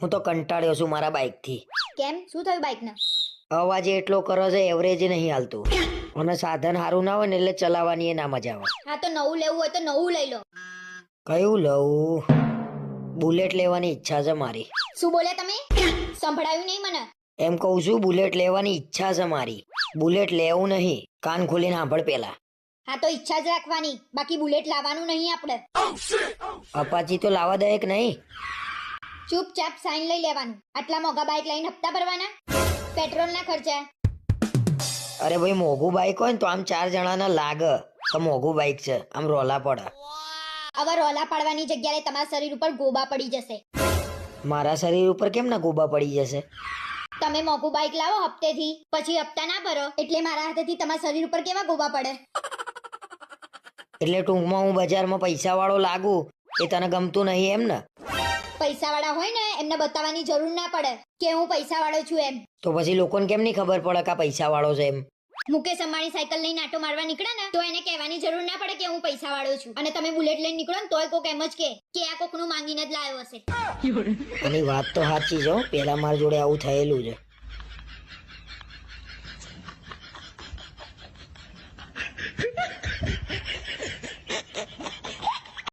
હું તો કંટાળ્યો છું મારા બાઇક થી. કેમ, શું થયું બાઇક ને? અવાજ એટલો કરે છે, એવરેજ નહીં હાલતું. અને સાધન સારું ના હોય ને એટલે ચલાવવાની એ ના મજા આવે. હા તો નવું લેવું હોય તો નવું લઈ લો. કયું લઉં? બુલેટ લેવાની ઈચ્છા છે મારી. શું બોલ્યા તમે? સંભળાયું નહીં મને. એમ કહું છું, બુલેટ લેવાની ઈચ્છા છે મારી. બુલેટ લેવું નહીં, કાન ખોલીને સાંભળ પેલા. હા તો ઈચ્છા જ રાખવાની, બાકી બુલેટ લાવવાનું નહીં આપણે. અપાચી તો લાવવા દે કે નહીં? ચૂપચાપ સાઈન લઈ લેવાનું. આટલા મોંઘા બાઇક લઈને હપ્તા ભરવાના, પેટ્રોલ ના ખર્ચા. અરે ભાઈ, મોંઘું બાઇક હોય ને તો આમ 4 જણાને લાગે કે મોંઘું બાઇક છે, આમ રોલા પડે. હવે રોલા પાડવાની જગ્યાએ તમારા શરીર ઉપર ગોબા પડી જશે. મારા શરીર ઉપર કેમ ના ગોબા પડી જશે? તમે મોંઘું બાઇક લાવો હપ્તેથી, પછી હપ્તા ના ભરો એટલે મારા હાથેથી તમારા શરીર ઉપર કેવા ગોબા પડે. એટલે ટૂંકમાં હું બજારમાં પૈસા વાળો લાગુ એ તને ગમતું નહીં એમ ને? પૈસા વાળા હોય ને એમને બતાવવાની જરૂર ના પડે કે હું પૈસા વાળો છું એમ. તો પછી લોકોને કેમ નહીં ખબર પડે કે આ પૈસા વાળો છે એમ? મુકેશ અંબાણી સાયકલ લઈને આટો મારવા નીકળે ને તો એને કહેવાની જરૂર ના પડે કે હું પૈસા વાળો છું. અને તમે બુલેટ લઈને નીકળો ને તોય કોક એમ જ કે આ કોકનું માંગીને જ લાવ્યો હશે. આની વાત તો સાચી છે હો. પેલા મારા જોડે આવું થયેલું છે.